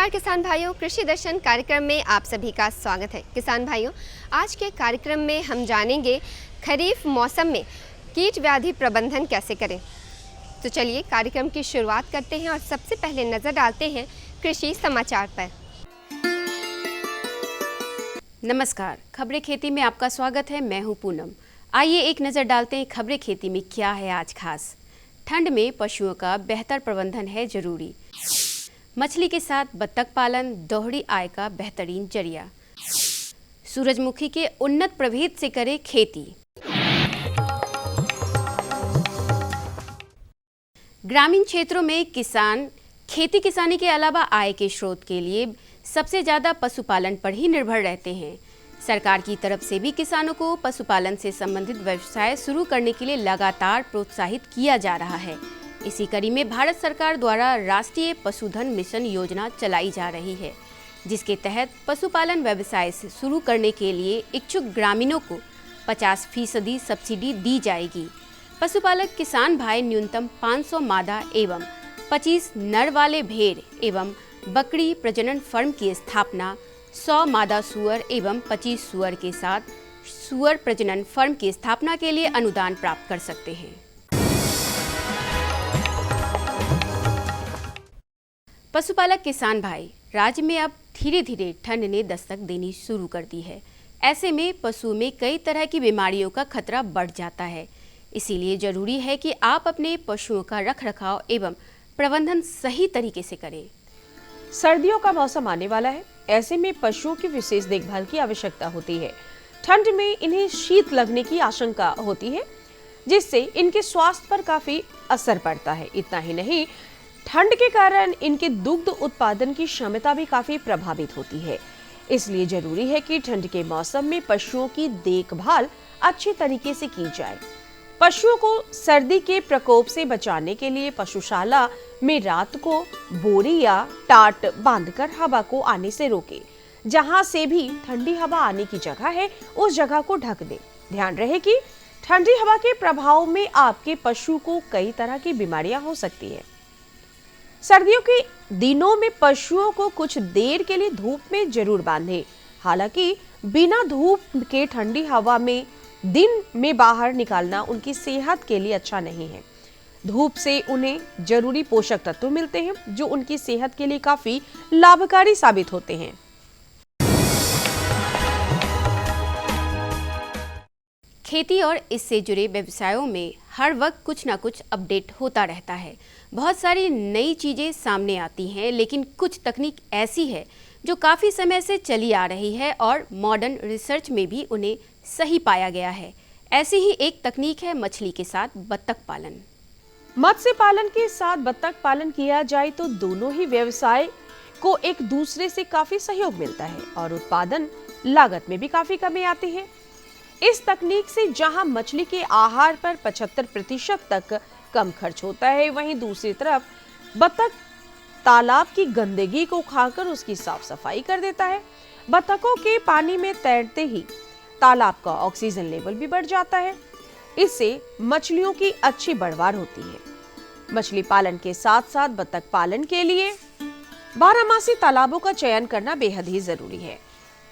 नमस्कार किसान भाइयों, कृषि दर्शन कार्यक्रम में आप सभी का स्वागत है। किसान भाइयों, आज के कार्यक्रम में हम जानेंगे खरीफ मौसम में कीट व्याधि प्रबंधन कैसे करें। तो चलिए कार्यक्रम की शुरुआत करते हैं और सबसे पहले नज़र डालते हैं कृषि समाचार पर। नमस्कार, खबरें खेती में आपका स्वागत है। मैं हूं पूनम। आइए एक नज़र डालते हैं खबरें खेती में क्या है आज खास। ठंड में पशुओं का बेहतर प्रबंधन है जरूरी। मछली के साथ बत्तख पालन दोहरी आय का बेहतरीन जरिया। सूरजमुखी के उन्नत प्रभेद से करें खेती। ग्रामीण क्षेत्रों में किसान खेती किसानी के अलावा आय के स्रोत के लिए सबसे ज़्यादा पशुपालन पर ही निर्भर रहते हैं। सरकार की तरफ से भी किसानों को पशुपालन से संबंधित व्यवसाय शुरू करने के लिए लगातार प्रोत्साहित किया जा रहा है। इसी कड़ी में भारत सरकार द्वारा राष्ट्रीय पशुधन मिशन योजना चलाई जा रही है, जिसके तहत पशुपालन व्यवसाय से शुरू करने के लिए इच्छुक ग्रामीणों को 50% सब्सिडी दी जाएगी। पशुपालक किसान भाई न्यूनतम 500 मादा एवं 25 नर वाले भेड़ एवं बकरी प्रजनन फर्म की स्थापना, 100 मादा सुअर एवं 25 सुअर के साथ सुअर प्रजनन फर्म की स्थापना के लिए अनुदान प्राप्त कर सकते हैं। पशुपालक किसान भाई, राज्य में अब धीरे धीरे ठंड ने दस्तक देनी शुरू कर दी है। ऐसे में पशु में कई तरह की बीमारियों का खतरा बढ़ जाता है। इसीलिए जरूरी है कि आप अपने पशुओं का रखरखाव एवं प्रबंधन सही तरीके से करें। सर्दियों का मौसम आने वाला है, ऐसे में पशुओं की विशेष देखभाल की आवश्यकता होती है। ठंड में इन्हें शीत लगने की आशंका होती है, जिससे इनके स्वास्थ्य पर काफी असर पड़ता है। इतना ही नहीं, ठंड के कारण इनके दुग्ध उत्पादन की क्षमता भी काफी प्रभावित होती है। इसलिए जरूरी है कि ठंड के मौसम में पशुओं की देखभाल अच्छी तरीके से की जाए। पशुओं को सर्दी के प्रकोप से बचाने के लिए पशुशाला में रात को बोरी या टाट बांधकर हवा को आने से रोके। जहां से भी ठंडी हवा आने की जगह है, उस जगह को ढक दे। ध्यान रहे कि ठंडी हवा के प्रभाव में आपके पशु को कई तरह की बीमारियां हो सकती है। सर्दियों के दिनों में पशुओं को कुछ देर के लिए धूप में जरूर बांधें। हालांकि बिना धूप के ठंडी हवा में दिन में बाहर निकालना उनकी सेहत के लिए अच्छा नहीं है। धूप से उन्हें जरूरी पोषक तत्व मिलते हैं, जो उनकी सेहत के लिए काफी लाभकारी साबित होते हैं। खेती और इससे जुड़े व्यवसायों में हर वक्त कुछ ना कुछ अपडेट होता रहता है। बहुत सारी नई चीज़ें सामने आती हैं, लेकिन कुछ तकनीक ऐसी है जो काफ़ी समय से चली आ रही है और मॉडर्न रिसर्च में भी उन्हें सही पाया गया है। ऐसी ही एक तकनीक है मछली के साथ बत्तख पालन। मत्स्य पालन के साथ बत्तख पालन किया जाए तो दोनों ही व्यवसाय को एक दूसरे से काफी सहयोग मिलता है और उत्पादन लागत में भी काफी कमी आती है। इस तकनीक से जहां मछली के आहार पर 75% तक कम खर्च होता है, वहीं दूसरी तरफ बत्तख तालाब की गंदगी को खाकर उसकी साफ सफाई कर देता है। बत्तखों के पानी में तैरते ही तालाब का ऑक्सीजन लेवल भी बढ़ जाता है। इससे मछलियों की अच्छी बढ़वार होती है। मछली पालन के साथ साथ बत्तख पालन के लिए बारहमासी तालाबों का चयन करना बेहद ही जरूरी है।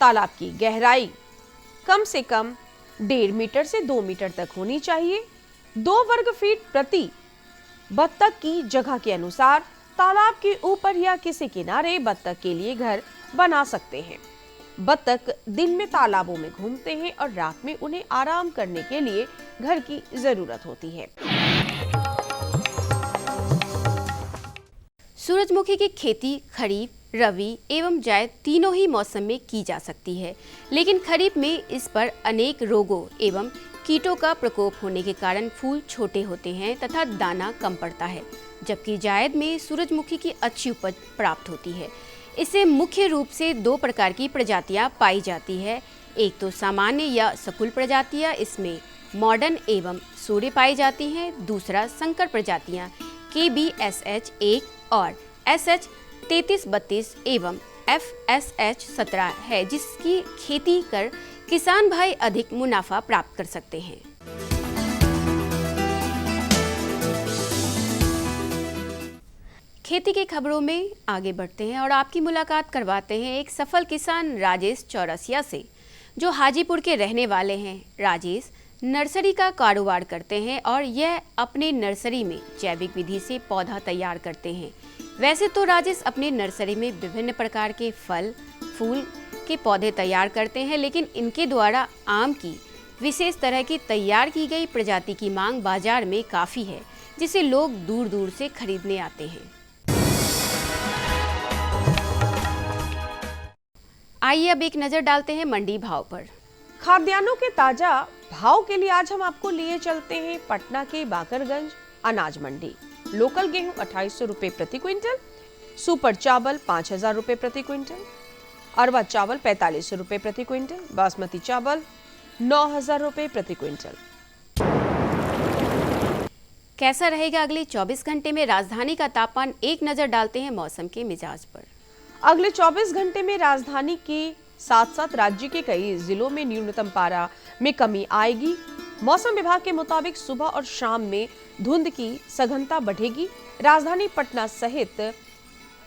तालाब की गहराई कम से कम 1.5 मीटर से 2 मीटर तक होनी चाहिए। 2 वर्ग फीट प्रति बत्तख की जगह के अनुसार तालाब के ऊपर या किसी किनारे बत्तख के लिए घर बना सकते हैं। बत्तख दिन में तालाबों में घूमते हैं और रात में उन्हें आराम करने के लिए घर की जरूरत होती है। सूरजमुखी की खेती खरीफ, रबी एवं जायद तीनों ही मौसम में की जा सकती है, लेकिन खरीफ में इस पर अनेक रोगों एवं कीटों का प्रकोप होने के कारण फूल छोटे होते हैं तथा दाना कम पड़ता है, जबकि जायद में सूरजमुखी की अच्छी उपज प्राप्त होती है। इसे मुख्य रूप से 2 प्रकार की प्रजातियां पाई जाती है। एक तो सामान्य या सकुल प्रजातियां, इसमें मॉडर्न एवं सूर्य पाई जाती हैं। दूसरा संकर प्रजातियां KBSH1 और SH3332 एवं FSH17 है, जिसकी खेती कर किसान भाई अधिक मुनाफा प्राप्त कर सकते हैं। खेती की खबरों में आगे बढ़ते हैं और आपकी मुलाकात करवाते हैं एक सफल किसान राजेश चौरसिया से, जो हाजीपुर के रहने वाले हैं। राजेश नर्सरी का कारोबार करते हैं और यह अपने नर्सरी में जैविक विधि से पौधा तैयार करते हैं। वैसे तो राजेश अपने नर्सरी में विभिन्न प्रकार के फल फूल के पौधे तैयार करते हैं, लेकिन इनके द्वारा आम की विशेष तरह की तैयार की गई प्रजाति की मांग बाजार में काफ़ी है, जिसे लोग दूर दूर से खरीदने आते हैं। आइए अब एक नज़र डालते हैं मंडी भाव पर। खाद्यान्नों के ताजा भाव के लिए आज हम आपको लिए चलते हैं पटना के बाकरगंज अनाज मंडी। लोकल गेहूं 2800 रुपए प्रति क्विंटल, सुपर चावल 5000 रुपए प्रति क्विंटल, अरवा चावल 4500 रुपए प्रति क्विंटल, बासमती चावल 9000 रुपए प्रति क्विंटल। कैसा रहेगा अगले 24 घंटे में राजधानी का तापमान, एक नज़र डालते हैं मौसम के मिजाज पर। अगले 24 घंटे में राजधानी के साथ साथ राज्य के कई जिलों में न्यूनतम पारा में कमी आएगी। मौसम विभाग के मुताबिक सुबह और शाम में धुंध की सघनता बढ़ेगी। राजधानी पटना सहित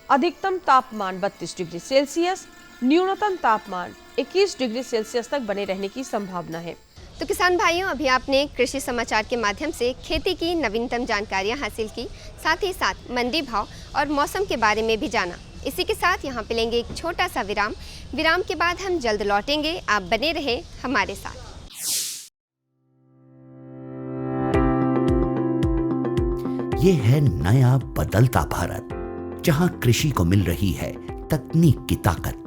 अधिकतम तापमान 32 डिग्री सेल्सियस, न्यूनतम तापमान 21 डिग्री सेल्सियस तक बने रहने की संभावना है। तो किसान भाइयों, अभी आपने कृषि समाचार के माध्यम से खेती की नवीनतम जानकारियां हासिल की, साथ ही साथ मंडी भाव और मौसम के बारे में भी जाना। इसी के साथ यहाँ पे लेंगे एक छोटा सा विराम। विराम के बाद हम जल्द लौटेंगे, आप बने रहें हमारे साथ। ये है नया बदलता भारत, जहां कृषि को मिल रही है तकनीक की ताकत।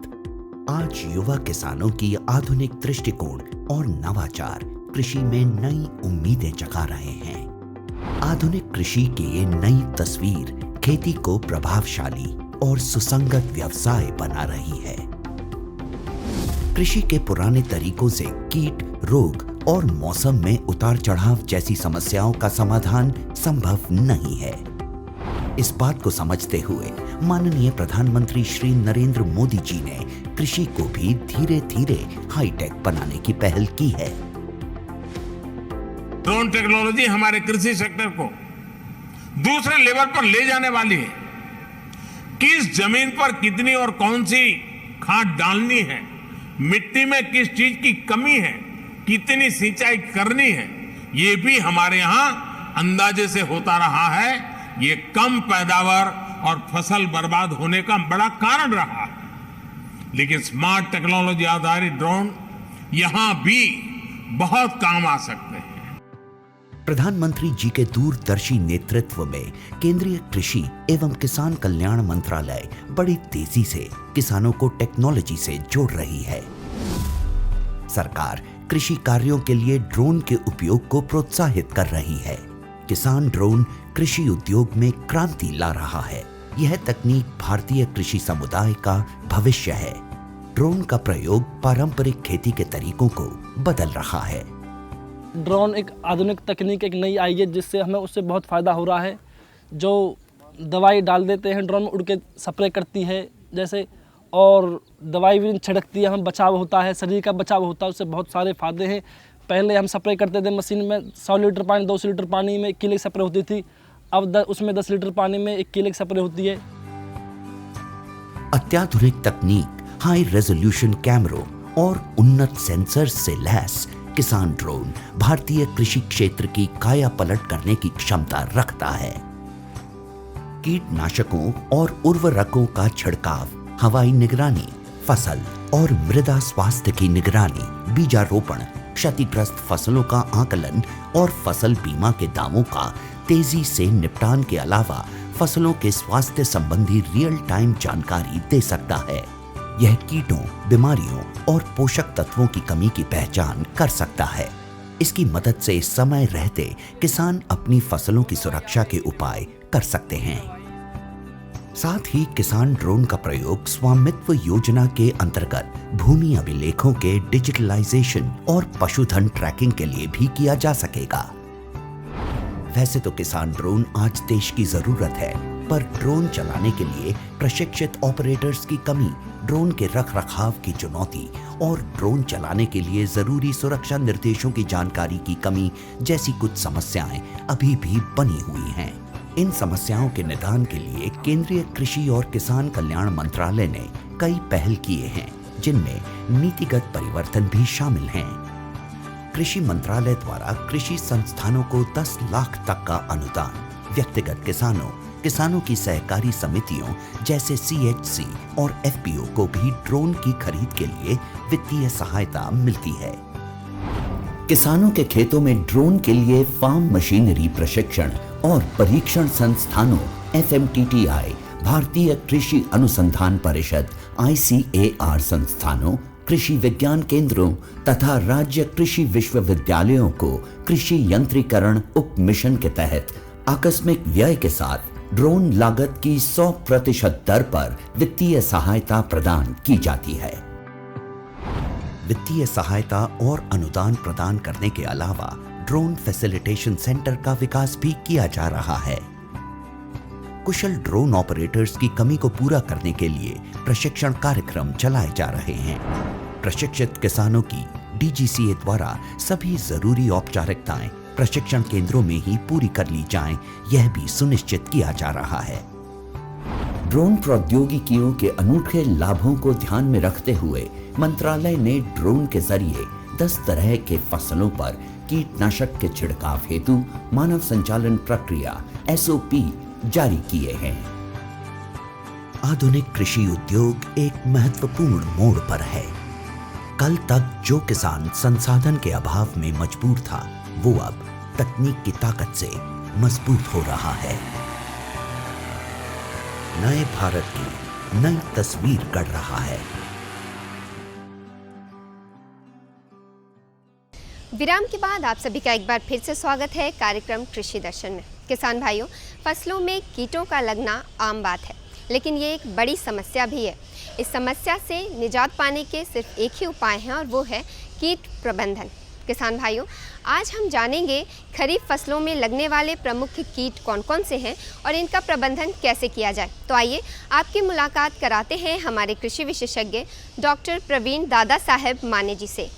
आज युवा किसानों की आधुनिक दृष्टिकोण और नवाचार कृषि में नई उम्मीदें जगा रहे हैं। आधुनिक कृषि की ये नई तस्वीर खेती को प्रभावशाली और सुसंगत व्यवसाय बना रही है। कृषि के पुराने तरीकों से कीट, रोग और मौसम में उतार चढ़ाव जैसी समस्याओं का समाधान संभव नहीं है। इस बात को समझते हुए माननीय प्रधानमंत्री श्री नरेंद्र मोदी जी ने कृषि को भी धीरे धीरे हाईटेक बनाने की पहल की है। ड्रोन टेक्नोलॉजी हमारे कृषि सेक्टर को दूसरे लेवल पर ले जाने वाली है। किस जमीन पर कितनी और कौन सी खाद डालनी है, मिट्टी में किस चीज की कमी है, कितनी सिंचाई करनी है, ये भी हमारे यहाँ अंदाजे से होता रहा है। ये कम पैदावार और फसल बर्बाद होने का बड़ा कारण रहा है। लेकिन स्मार्ट टेक्नोलॉजी आधारित ड्रोन यहां भी बहुत काम आ सकते हैं। प्रधानमंत्री जी के दूरदर्शी नेतृत्व में केंद्रीय कृषि एवं किसान कल्याण मंत्रालय बड़ी तेजी से किसानों को टेक्नोलॉजी से जोड़ रही है। सरकार कृषि कार्यों के लिए ड्रोन के उपयोग को प्रोत्साहित कर रही है। किसान ड्रोन कृषि उद्योग में क्रांति ला रहा है। यह तकनीक भारतीय कृषि समुदाय का भविष्य है। ड्रोन का प्रयोग पारंपरिक खेती के तरीकों को बदल रहा है। ड्रोन एक आधुनिक तकनीक एक नई आई है, जिससे हमें उससे बहुत फ़ायदा हो रहा है। जो दवाई डाल देते हैं ड्रोन में उड़ के स्प्रे करती है जैसे, और दवाई भी छिड़कती है, हमें बचाव होता है, शरीर का बचाव होता है, उससे बहुत सारे फ़ायदे हैं। पहले हम स्प्रे करते थे मशीन में 100 लीटर पानी 200 लीटर पानी में 1 किलो स्प्रे होती थी, अब उसमें 10 लीटर पानी में 1 किलो स्प्रे होती है। अत्याधुनिक तकनीक, हाई रेजोल्यूशन कैमरों और उन्नत सेंसर से लैस किसान ड्रोन भारतीय कृषि क्षेत्र की काया पलट करने की क्षमता रखता है। कीटनाशकों और उर्वरकों का छिड़काव, हवाई निगरानी, फसल और मृदा स्वास्थ्य की निगरानी, बीजारोपण, क्षतिग्रस्त फसलों का आकलन और फसल बीमा के दावों का तेजी से निपटान के अलावा फसलों के स्वास्थ्य संबंधी रियल टाइम जानकारी दे सकता है। यह कीटों, बीमारियों और पोषक तत्वों की कमी की पहचान कर सकता है। इसकी मदद से समय रहते किसान अपनी फसलों की सुरक्षा के उपाय कर सकते हैं। साथ ही किसान ड्रोन का प्रयोग स्वामित्व योजना के अंतर्गत भूमि अभिलेखों के डिजिटलाइजेशन और पशुधन ट्रैकिंग के लिए भी किया जा सकेगा। वैसे तो किसान ड्रोन आज देश की जरूरत है, पर ड्रोन चलाने के लिए प्रशिक्षित ऑपरेटर्स की कमी, ड्रोन के रखरखाव की चुनौती और ड्रोन चलाने के लिए जरूरी सुरक्षा निर्देशों की जानकारी की कमी जैसी कुछ समस्याएं अभी भी बनी हुई हैं। इन समस्याओं के निदान के लिए केंद्रीय कृषि और किसान कल्याण मंत्रालय ने कई पहल किए हैं, जिनमें नीतिगत परिवर्तन भी शामिल हैं। कृषि मंत्रालय द्वारा कृषि संस्थानों को 10 लाख तक का अनुदान, व्यक्तिगत किसानों की सहकारी समितियों जैसे CHC और FPO को भी ड्रोन की खरीद के लिए वित्तीय सहायता मिलती है। किसानों के खेतों में ड्रोन के लिए फार्म मशीनरी प्रशिक्षण और परीक्षण संस्थानों FMTTI, भारतीय कृषि अनुसंधान परिषद ICAR संस्थानों, कृषि विज्ञान केंद्रों तथा राज्य कृषि विश्वविद्यालयों को कृषि यंत्रीकरण उप मिशन के तहत आकस्मिक व्यय के साथ ड्रोन लागत की 100% दर पर वित्तीय सहायता प्रदान की जाती है। वित्तीय सहायता और अनुदान प्रदान करने के अलावा ड्रोन फैसिलिटेशन सेंटर का विकास भी किया जा रहा है। कुशल ड्रोन ऑपरेटर्स की कमी को पूरा करने के लिए प्रशिक्षण कार्यक्रम चलाए जा रहे हैं। प्रशिक्षित किसानों की DGCA द्वारा सभी जरूरी औपचारिकताएं प्रशिक्षण केंद्रों में ही पूरी कर ली जाएं, यह भी सुनिश्चित किया जा रहा है। ड्रोन प्रौद्योगिकियों के अनूठे लाभों को ध्यान में रखते हुए मंत्रालय ने ड्रोन के जरिए 10 तरह के फसलों पर कीटनाशक के छिड़काव हेतु मानव संचालन प्रक्रिया SOP जारी किए हैं। आधुनिक कृषि उद्योग एक महत्वपूर्ण मोड़ पर है। कल तक जो किसान संसाधन के अभाव में मजबूर था, वो अब तकनीक की ताकत से मजबूत हो रहा है। नए भारत की नई तस्वीर गढ़ रहा है। विराम के बाद आप सभी का एक बार फिर से स्वागत है कार्यक्रम कृषि दर्शन में। किसान भाइयों, फसलों में कीटों का लगना आम बात है, लेकिन ये एक बड़ी समस्या भी है। इस समस्या से निजात पाने के सिर्फ एक ही उपाय है और वो है कीट प्रबंधन। किसान भाइयों, आज हम जानेंगे खरीफ फसलों में लगने वाले प्रमुख कीट कौन कौन से हैं और इनका प्रबंधन कैसे किया जाए। तो आइए आपकी मुलाकात कराते हैं हमारे कृषि विशेषज्ञ डॉक्टर प्रवीण दादा साहेब माने जी से।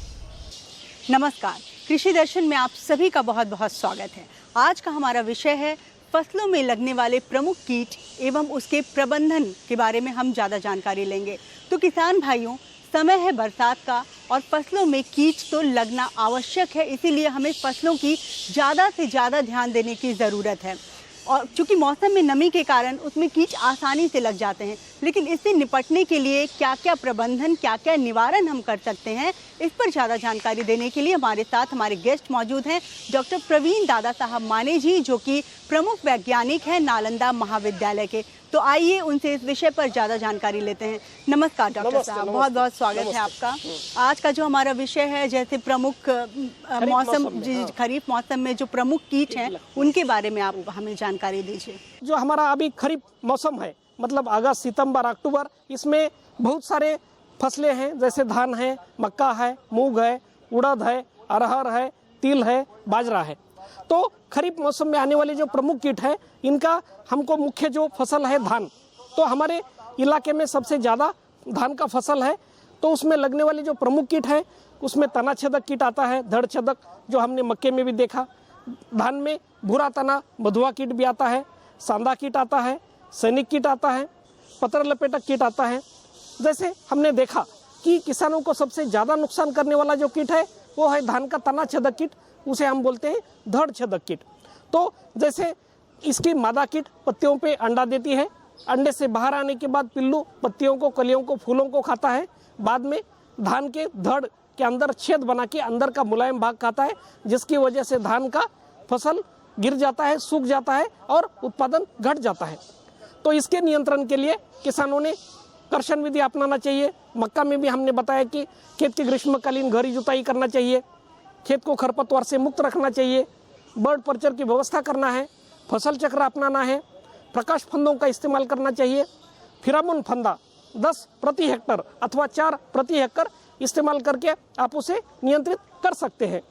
नमस्कार, कृषि दर्शन में आप सभी का बहुत बहुत स्वागत है। आज का हमारा विषय है फसलों में लगने वाले प्रमुख कीट एवं उसके प्रबंधन के बारे में हम ज़्यादा जानकारी लेंगे। तो किसान भाइयों, समय है बरसात का और फसलों में कीट तो लगना आवश्यक है, इसीलिए हमें फसलों की ज़्यादा से ज़्यादा ध्यान देने की ज़रूरत है। और चूँकि मौसम में नमी के कारण उसमें कीट आसानी से लग जाते हैं, लेकिन इससे निपटने के लिए क्या क्या प्रबंधन, क्या क्या निवारण हम कर सकते हैं, इस पर ज़्यादा जानकारी देने के लिए हमारे साथ हमारे गेस्ट मौजूद हैं डॉक्टर प्रवीण दादा साहब माने जी, जो कि प्रमुख वैज्ञानिक हैं नालंदा महाविद्यालय के। तो आइए उनसे इस विषय पर ज़्यादा जानकारी लेते हैं। नमस्कार डॉक्टर साहब, बहुत बहुत स्वागत है आपका। आज का जो हमारा विषय है, जैसे प्रमुख मौसम खरीफ मौसम में जो प्रमुख कीट हैं उनके बारे में आप हमें जानकारी दीजिए। जो हमारा अभी खरीफ मौसम है, मतलब अगस्त, सितंबर, अक्टूबर, इसमें बहुत सारे फसलें हैं, जैसे धान है, मक्का है, मूंग है, उड़द है, अरहर है, तिल है, बाजरा है। तो खरीफ मौसम में आने वाले जो प्रमुख कीट है, इनका हमको मुख्य जो फसल है धान, तो हमारे इलाके में सबसे ज़्यादा धान का फसल है। तो उसमें लगने वाले जो प्रमुख कीट है, उसमें तना छेदक कीट आता है, धड़ छेदक, जो हमने मक्के में भी देखा। धान में भूरा तना मधुआ कीट भी आता है, सांदा कीट आता है, सैनिक कीट आता है, पत्र लपेटक कीट आता है। जैसे हमने देखा कि किसानों को सबसे ज़्यादा नुकसान करने वाला जो कीट है वो है धान का तना छेदक कीट, उसे हम बोलते हैं धड़ छेदक कीट। तो जैसे इसकी मादा कीट पत्तियों पे अंडा देती है, अंडे से बाहर आने के बाद पिल्लू पत्तियों को, कलियों को, फूलों को खाता है, बाद में धान के धड़ के अंदर छेद बना के अंदर का मुलायम भाग खाता है, जिसकी वजह से धान का फसल गिर जाता है, सूख जाता है और उत्पादन घट जाता है। तो इसके नियंत्रण के लिए किसानों ने कर्षण विधि अपनाना चाहिए। मक्का में भी हमने बताया कि खेत की ग्रीष्मकालीन गहरी जुताई करना चाहिए, खेत को खरपतवार से मुक्त रखना चाहिए, बर्ड पर्चर की व्यवस्था करना है, फसल चक्र अपनाना है, प्रकाश फंदों का इस्तेमाल करना चाहिए, फिरामोन फंदा 10 प्रति हेक्टर अथवा 4 प्रति हेक्टर इस्तेमाल करके आप उसे नियंत्रित कर सकते हैं।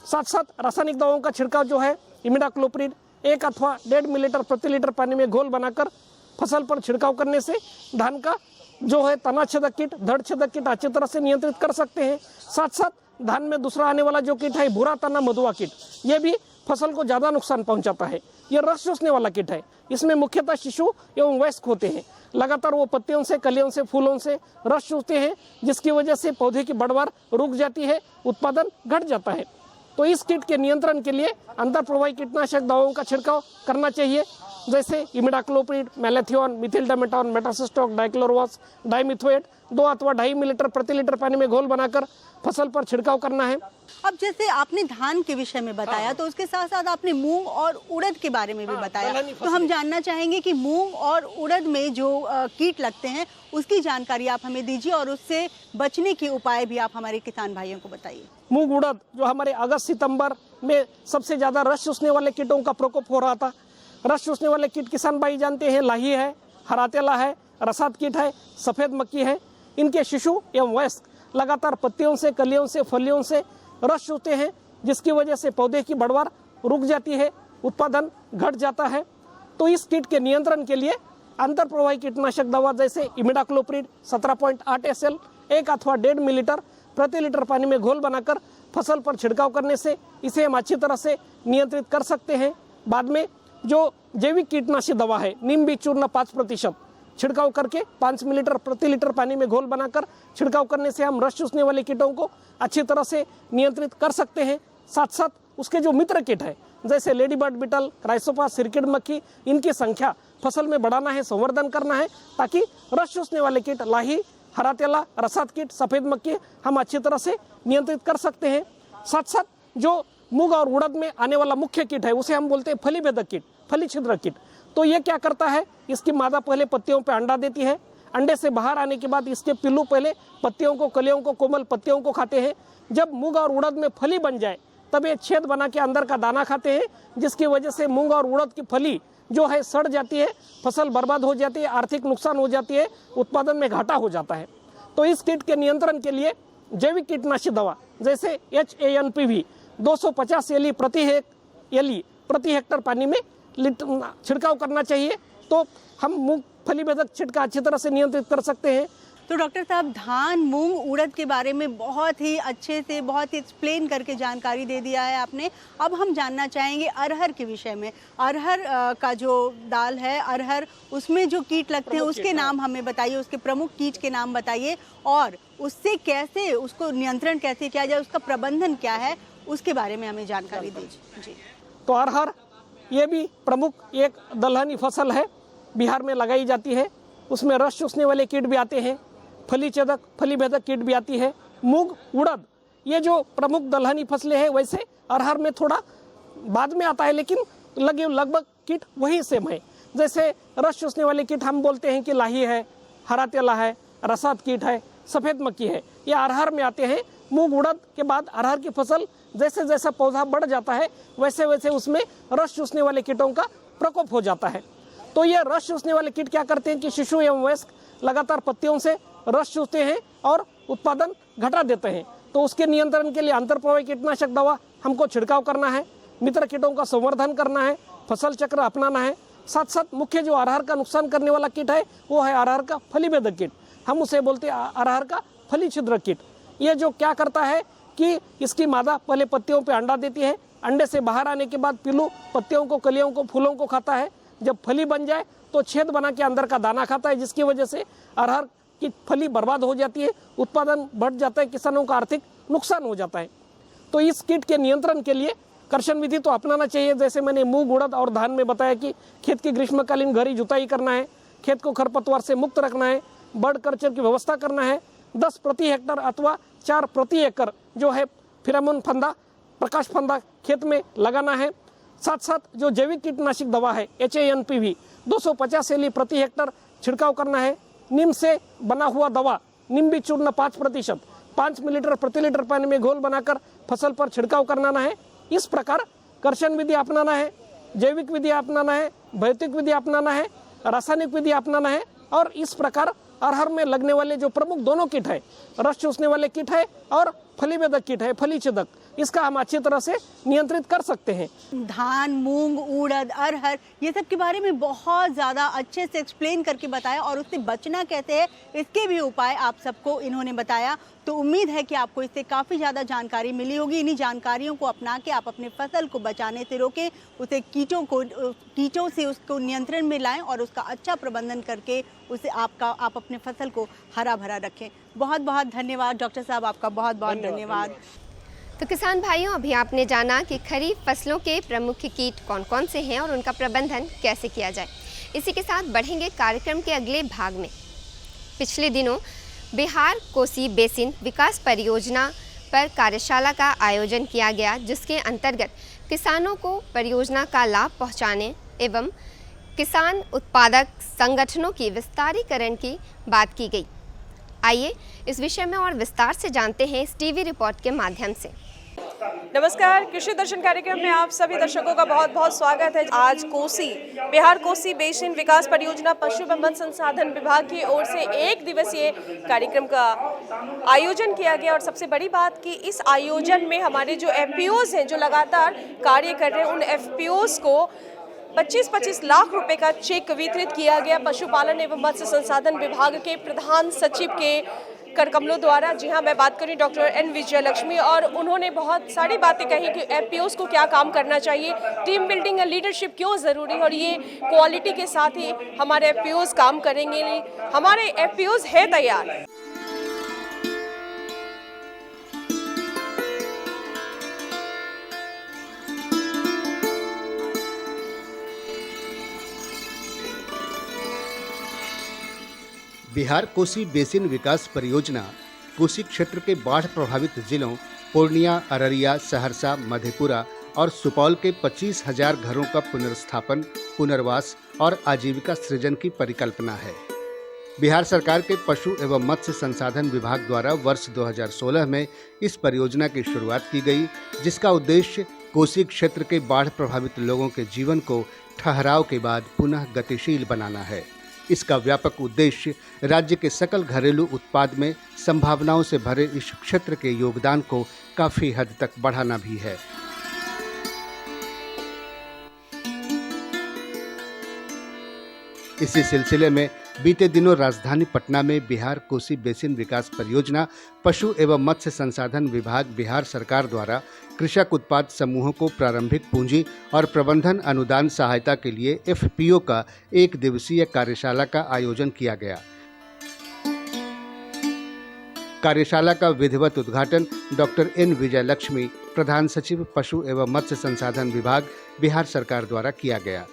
साथ साथ रासायनिक दवाओं का छिड़काव जो है इमिडाक्लोप्रिड 1 अथवा 1.5 मिलीलीटर प्रति लीटर पानी में घोल बनाकर फसल पर छिड़काव करने से धान का जो है तना छेदक कीट, धड़ छेदक कीट अच्छी तरह से नियंत्रित कर सकते हैं। साथ साथ धान में दूसरा आने वाला जो कीट है भूरा तना मधुआ कीट, ये भी फसल को ज़्यादा नुकसान पहुंचाता है। ये रस चूसने वाला कीट है। इसमें मुख्यतः शिशु एवं वयस्क होते हैं। लगातार वो पत्तियों से, कलियों से, फूलों से रस चूसते हैं, जिसकी वजह से पौधे की बढ़वार रुक जाती है, उत्पादन घट जाता है। तो इस कीट के नियंत्रण के लिए अंतर प्रवाही कीटनाशक दवाओं का छिड़काव करना चाहिए, जैसे इमिडाक्लोप्रिड, मैलेथिओन, मिथिल्डामेटॉन, मेटासिस्टोक, डाइक्लोरवास, डाइमिथोएट 2 अथवा 2.5 मिलीलीटर प्रति लीटर पानी में घोल बनाकर फसल पर छिड़काव करना है। अब जैसे आपने धान के विषय में बताया, तो उसके साथ साथ आपने मूंग और उड़द के बारे में भी बताया, तो हम जानना चाहेंगे कि मूंग और उड़द में जो कीट लगते हैं उसकी जानकारी आप हमें दीजिए और उससे बचने के उपाय भी आप हमारे किसान भाइयों को बताइए। मूंग उड़द जो हमारे अगस्त सितंबर में सबसे ज्यादा रस चूसने वाले कीटों का प्रकोप हो रहा था। रस चूसने वाले कीट किसान भाई जानते हैं, लाही है, हरातेला है, रसात कीट है, सफेद मक्खी है। इनके शिशु एवं वयस्क लगातार पत्तियों से, कलियों से, फलियों से रस चूसते हैं, जिसकी वजह से पौधे की बढ़वार रुक जाती है, उत्पादन घट जाता है। तो इस कीट के नियंत्रण के लिए अंतर प्रवाही कीटनाशक दवा जैसे इमिडाक्लोप्रिड 17.8 SL 1 अथवा 1.5 मिलीलीटर प्रति लीटर पानी में घोल बनाकर फसल पर छिड़काव करने से इसे हम अच्छी तरह से नियंत्रित कर सकते हैं। बाद में जो जैविक कीटनाशी दवा है नीम बीज चूर्ण 5% छिड़काव करके 5 मिलीलीटर प्रति लीटर पानी में घोल बनाकर छिड़काव करने से हम रस चूसने वाले कीटों को अच्छी तरह से नियंत्रित कर सकते हैं। साथ साथ उसके जो मित्र कीट है जैसे लेडी बर्ड बीटल, क्राइसोपस, सिरकिड मक्खी, इनकी संख्या फसल में बढ़ाना है, संवर्धन करना है, ताकि रस चूसने वाले कीट लाही, हरातेला, रसात कीट, सफेद मक्खी हम अच्छी तरह से नियंत्रित कर सकते हैं। साथ साथ जो मूंग और उड़द में आने वाला मुख्य कीट है उसे हम बोलते हैं फली भेदक कीट, फली छिद्र कीट। तो ये क्या करता है, इसकी मादा पहले पत्तियों पर अंडा देती है। अंडे से बाहर आने के बाद इसके पिल्लू पहले पत्तियों को, कलियों को, कोमल पत्तियों को खाते हैं। जब मूंग और उड़द में फली बन जाए तब ये छेद बना के अंदर का दाना खाते हैं, जिसकी वजह से मूंग और उड़द की फली जो है सड़ जाती है, फसल बर्बाद हो जाती है, आर्थिक नुकसान हो जाती है, उत्पादन में घाटा हो जाता है। तो इस कीट के नियंत्रण के लिए जैविक कीटनाशी दवा जैसे HANPV 250 एली प्रति हेक्टर पानी में छिड़काव करना चाहिए। तो हम मूंगफली भेदक छिड़काव अच्छी तरह से नियंत्रित कर सकते हैं। तो डॉक्टर साहब, धान, मूंग, उड़द के बारे में बहुत ही अच्छे से, बहुत ही एक्सप्लेन करके जानकारी दे दिया है आपने। अब हम जानना चाहेंगे अरहर के विषय में। अरहर का जो दाल है, अरहर, उसमें जो कीट लगते हैं उसके नाम हमें बताइए, उसके प्रमुख कीट के नाम बताइए और उससे कैसे, उसको नियंत्रण कैसे किया जाए, उसका प्रबंधन क्या है, उसके बारे में हमें जानकारी दीजिए जी। तो अरहर ये भी प्रमुख एक दलहनी फसल है, बिहार में लगाई जाती है। उसमें रस चूसने वाले कीट भी आते हैं, फली छेदक, फली भेदक कीट भी आती है। मूंग, उड़द ये जो प्रमुख दलहनी फसलें हैं, वैसे अरहर में थोड़ा बाद में आता है, लेकिन लगभग कीट वही सेम है। जैसे रस चूसने वाले कीट हम बोलते हैं कि लाही है, हरातेला है, रसात कीट है, सफ़ेद मक्खी है, ये अरहर में आते हैं। मूंग, उड़द के बाद अरहर की फसल जैसे जैसा पौधा बढ़ जाता है वैसे वैसे उसमें रस चूसने वाले कीटों का प्रकोप हो जाता है। तो ये रस चूसने वाले कीट क्या करते हैं कि शिशु एवं वयस्क लगातार पत्तियों से रस चूसते हैं और उत्पादन घटा देते हैं। तो उसके नियंत्रण के लिए अंतर प्रवाही कीटनाशक दवा हमको छिड़काव करना है, मित्र कीटों का संवर्धन करना है, फसल चक्र अपनाना है। साथ साथ मुख्य जो अरहर का नुकसान करने वाला कीट है वो है अरहर का फली भेदक कीट, हम उसे बोलते हैं अरहर का फली छिद्र कीट। ये जो क्या करता है कि इसकी मादा पहले पत्तियों पे अंडा देती है, अंडे से बाहर आने के बाद पिल्लू पत्तियों को, कलियों को, फूलों को खाता है। जब फली बन जाए तो छेद बना के अंदर का दाना खाता है, जिसकी वजह से अरहर की फली बर्बाद हो जाती है, उत्पादन बढ़ जाता है, किसानों का आर्थिक नुकसान हो जाता है। तो इस कीट के नियंत्रण के लिए कर्षण विधि तो अपनाना चाहिए। जैसे मैंने मूंग, उड़द और धान में बताया कि खेत की ग्रीष्मकालीन गहरी जुताई करना है, खेत को खरपतवार से मुक्त रखना है, बर्ड कल्चर की व्यवस्था करना है, 10 प्रति हेक्टर अथवा 4 प्रति एकड़ जो है फेरोमोन फंदा, प्रकाश फंदा खेत में लगाना है। साथ साथ जो जैविक कीटनाशक दवा है HANPV 250 एली प्रति हेक्टर छिड़काव करना है। नीम से बना हुआ दवा नीम बीज चूर्ण 5% 5 मिलीलीटर प्रति लीटर पानी में घोल बनाकर फसल पर छिड़काव करना है। इस प्रकार कर्षण विधि अपनाना है, जैविक विधि अपनाना है, भौतिक विधि अपनाना है, रासायनिक विधि अपनाना है। और इस प्रकार अरहर में लगने वाले जो प्रमुख दोनों कीट है, रस चूसने वाले कीट है और फली भेदक कीट है, फली छेदक, इसका हम अच्छी तरह से नियंत्रित कर सकते हैं। धान, मूंग, उड़द, अरहर ये सब के बारे में बहुत ज़्यादा अच्छे से एक्सप्लेन करके बताया और उससे बचना कैसे है इसके भी उपाय आप सबको इन्होंने बताया। तो उम्मीद है कि आपको इससे काफ़ी ज़्यादा जानकारी मिली होगी। इन्हीं जानकारियों को अपना के आप अपने फसल को बचाने से रोकें, उसे कीटों से उसको नियंत्रण में लाएं और उसका अच्छा प्रबंधन करके उसे आप अपने फसल को हरा भरा रखें। बहुत बहुत धन्यवाद डॉक्टर साहब, आपका बहुत बहुत धन्यवाद। तो किसान भाइयों, अभी आपने जाना कि खरीफ फसलों के प्रमुख कीट कौन कौन से हैं और उनका प्रबंधन कैसे किया जाए। इसी के साथ बढ़ेंगे कार्यक्रम के अगले भाग में। पिछले दिनों बिहार कोसी बेसिन विकास परियोजना पर कार्यशाला का आयोजन किया गया, जिसके अंतर्गत किसानों को परियोजना का लाभ पहुंचाने एवं किसान उत्पादक संगठनों की विस्तारीकरण की बात की गई। आइए इस विषय में और विस्तार से जानते हैं इस टीवी रिपोर्ट के माध्यम से। नमस्कार, कृषि दर्शन कार्यक्रम में आप सभी दर्शकों का बहुत बहुत स्वागत है। आज बिहार कोसी बेसिन विकास परियोजना पशु एवं मत्स्य संसाधन विभाग की ओर से 1 दिवसीय कार्यक्रम का आयोजन किया गया और सबसे बड़ी बात कि इस आयोजन में हमारे जो एफपीओज हैं, जो लगातार कार्य कर रहे हैं, उन एफपीओज को 25-25 लाख रुपए का चेक वितरित किया गया पशुपालन एवं मत्स्य संसाधन विभाग के प्रधान सचिव के कर कमलों द्वारा। जी हाँ, मैं बात करी डॉक्टर एन विजयलक्ष्मी, और उन्होंने बहुत सारी बातें कही कि एफपीओज को क्या काम करना चाहिए, टीम बिल्डिंग और लीडरशिप क्यों ज़रूरी है और ये क्वालिटी के साथ ही हमारे एफपीओज काम करेंगे। हमारे एफपीओज है तैयार। बिहार कोसी बेसिन विकास परियोजना कोसी क्षेत्र के बाढ़ प्रभावित जिलों पूर्णिया, अररिया, सहरसा, मधेपुरा और सुपौल के 25,000 घरों का पुनर्स्थापन, पुनर्वास और आजीविका सृजन की परिकल्पना है। बिहार सरकार के पशु एवं मत्स्य संसाधन विभाग द्वारा वर्ष 2016 में इस परियोजना की शुरुआत की गई, जिसका उद्देश्य कोसी क्षेत्र के बाढ़ प्रभावित लोगों के जीवन को ठहराव के बाद पुनः गतिशील बनाना है। इसका व्यापक उद्देश्य राज्य के सकल घरेलू उत्पाद में संभावनाओं से भरे इस क्षेत्र के योगदान को काफी हद तक बढ़ाना भी है। इसी सिलसिले में बीते दिनों राजधानी पटना में बिहार कोसी बेसिन विकास परियोजना पशु एवं मत्स्य संसाधन विभाग बिहार सरकार द्वारा कृषक उत्पाद समूहों को प्रारंभिक पूंजी और प्रबंधन अनुदान सहायता के लिए एफपीओ का 1 दिवसीय कार्यशाला का आयोजन किया गया। कार्यशाला का विधिवत उद्घाटन डॉक्टर एन विजयलक्ष्मी, प्रधान सचिव पशु एवं मत्स्य संसाधन विभाग बिहार सरकार द्वारा किया गया।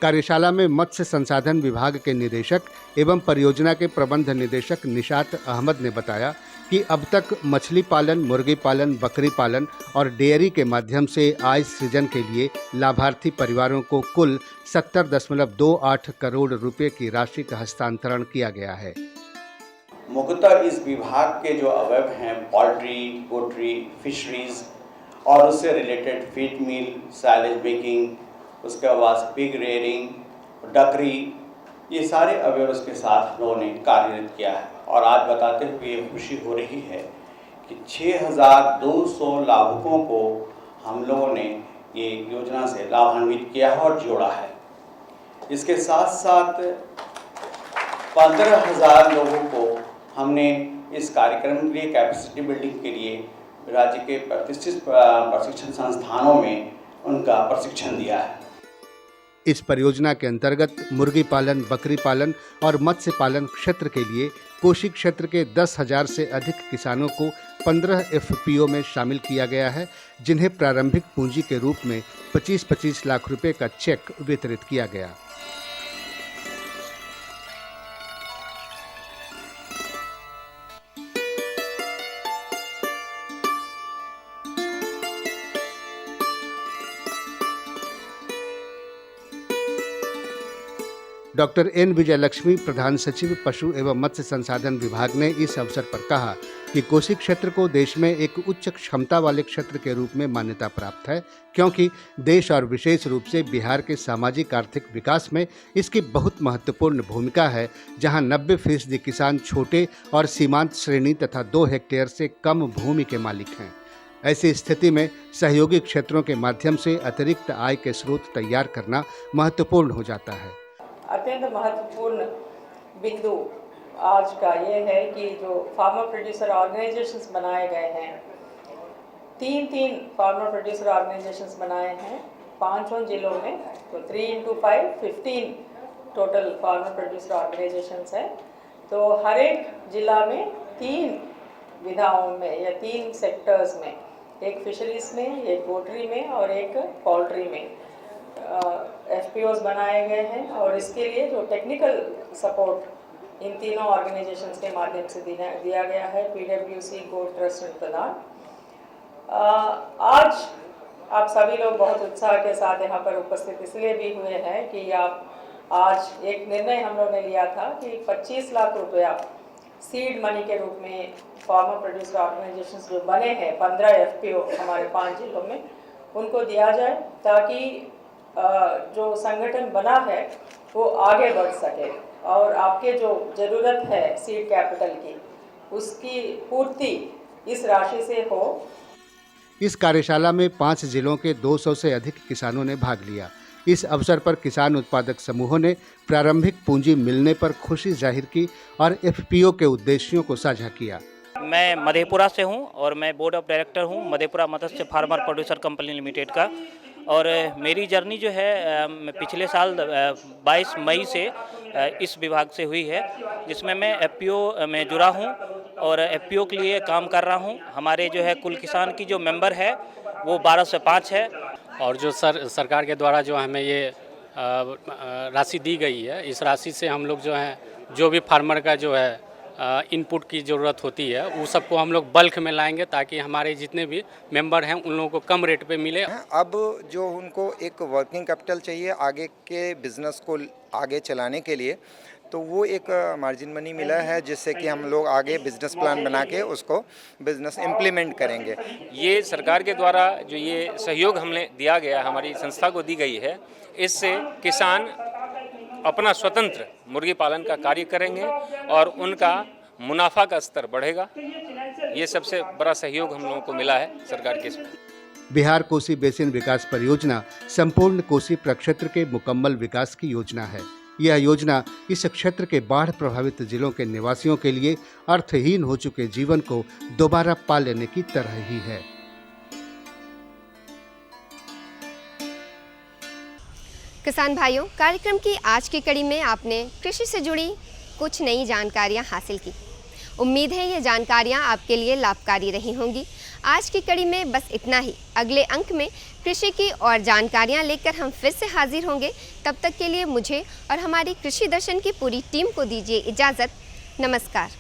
कार्यशाला में मत्स्य संसाधन विभाग के निदेशक एवं परियोजना के प्रबंध निदेशक निशात अहमद ने बताया कि अब तक मछली पालन, मुर्गी पालन, बकरी पालन और डेयरी के माध्यम से आय सृजन के लिए लाभार्थी परिवारों को कुल 70.28 करोड़ रुपए की राशि का हस्तांतरण किया गया है। मुख्यतः इस विभाग के जो अवयव हैं, पोल्ट्री, पोल्ट्री, फिशरीज और उससे रिलेटेड फीड मिल, साइलेज बेकिंग, उसके बाद पिग रेयरिंग, डकरी, ये सारे अवयव के साथ लोगों ने कार्यरत किया है। और आज बताते हुए ये खुशी हो रही है कि 6,200 लाभुकों को हम लोगों ने ये योजना से लाभान्वित किया है और जोड़ा है। इसके साथ साथ 15,000 लोगों को हमने इस कार्यक्रम के लिए, कैपेसिटी बिल्डिंग के लिए राज्य के प्रतिष्ठित प्रशिक्षण संस्थानों में उनका प्रशिक्षण दिया है। इस परियोजना के अंतर्गत मुर्गी पालन, बकरी पालन और मत्स्य पालन क्षेत्र के लिए कोसी क्षेत्र के 10,000 से अधिक किसानों को 15 एफपीओ में शामिल किया गया है, जिन्हें प्रारंभिक पूंजी के रूप में 25-25 लाख रुपए का चेक वितरित किया गया। डॉक्टर एन विजयलक्ष्मी, प्रधान सचिव पशु एवं मत्स्य संसाधन विभाग ने इस अवसर पर कहा कि कोसी क्षेत्र को देश में एक उच्च क्षमता वाले क्षेत्र के रूप में मान्यता प्राप्त है, क्योंकि देश और विशेष रूप से बिहार के सामाजिक आर्थिक विकास में इसकी बहुत महत्वपूर्ण भूमिका है, जहां 90% किसान छोटे और सीमांत श्रेणी तथा 2 हेक्टेयर से कम भूमि के मालिक हैं। ऐसी स्थिति में सहयोगी क्षेत्रों के माध्यम से अतिरिक्त आय के स्रोत तैयार करना महत्वपूर्ण हो जाता है। अत्यंत महत्वपूर्ण बिंदु आज का ये है कि जो फार्मर प्रोड्यूसर ऑर्गेनाइजेशंस बनाए गए हैं, तीन फार्मर प्रोड्यूसर ऑर्गेनाइजेशंस बनाए हैं 5 जिलों में, तो 3 into 5 15 total farmer producer organisations है। तो हर एक जिला में 3 विधाओं में या 3 सेक्टर्स में, एक फिशरीज में, एक पोल्ट्री में और एक पोल्ट्री में FPOs बनाए गए हैं। और इसके लिए जो टेक्निकल सपोर्ट इन तीनों ऑर्गेनाइजेशंस के माध्यम से दिया गया है, PWC, गोट ट्रस्ट एंड प्रधान। आज आप सभी लोग बहुत उत्साह के साथ यहाँ पर उपस्थित इसलिए भी हुए हैं कि आप आज एक निर्णय हम लोग ने लिया था कि 25 लाख रुपया सीड मनी के रूप में फार्मर प्रोड्यूसर ऑर्गेनाइजेशंस जो बने हैं 15 FPO हमारे 5 जिलों में, उनको दिया जाए ताकि जो संगठन बना है वो आगे बढ़ सके और आपके जो ज़रूरत है सीड कैपिटल की, उसकी पूर्ति इस राशि से हो। इस कार्यशाला में 5 जिलों के 200 से अधिक किसानों ने भाग लिया। इस अवसर पर किसान उत्पादक समूहों ने प्रारंभिक पूंजी मिलने पर खुशी जाहिर की और FPO के उद्देश्यों को साझा किया। मैं मधेपुरा से हूं और मैं बोर्ड ऑफ डायरेक्टर हूं मधेपुरा मत्स्य फार्मर प्रोड्यूसर कंपनी लिमिटेड का। और मेरी जर्नी जो है पिछले साल 22 मई से इस विभाग से हुई है, जिसमें मैं FPO में जुड़ा हूं और FPO के लिए काम कर रहा हूं। हमारे जो है कुल किसान की जो मेंबर है वो 12 से 5 है। और जो सरकार के द्वारा जो हमें ये राशि दी गई है, इस राशि से हम लोग जो है जो भी फार्मर का जो है इनपुट की ज़रूरत होती है वो सबको हम लोग बल्क में लाएंगे ताकि हमारे जितने भी मेंबर हैं उन लोगों को कम रेट पे मिले। अब जो उनको एक वर्किंग कैपिटल चाहिए आगे के बिजनेस को आगे चलाने के लिए, तो वो एक मार्जिन मनी मिला है जिससे कि हम लोग आगे बिजनेस प्लान बना के उसको बिजनेस इम्प्लीमेंट करेंगे। ये सरकार के द्वारा जो ये सहयोग हमने दिया गया, हमारी संस्था को दी गई है, इससे किसान अपना स्वतंत्र मुर्गी पालन का कार्य करेंगे और उनका मुनाफा का स्तर बढ़ेगा। ये सबसे बड़ा सहयोग हम लोगों को मिला है सरकार के। बिहार कोसी बेसिन विकास परियोजना संपूर्ण कोसी प्रक्षेत्र के मुकम्मल विकास की योजना है। यह योजना इस क्षेत्र के बाढ़ प्रभावित जिलों के निवासियों के लिए अर्थहीन हो चुके जीवन को दोबारा पा लेने की तरह ही है। किसान भाइयों, कार्यक्रम की आज की कड़ी में आपने कृषि से जुड़ी कुछ नई जानकारियां हासिल की। उम्मीद है ये जानकारियां आपके लिए लाभकारी रही होंगी। आज की कड़ी में बस इतना ही। अगले अंक में कृषि की और जानकारियां लेकर हम फिर से हाजिर होंगे। तब तक के लिए मुझे और हमारी कृषि दर्शन की पूरी टीम को दीजिए इजाज़त। नमस्कार।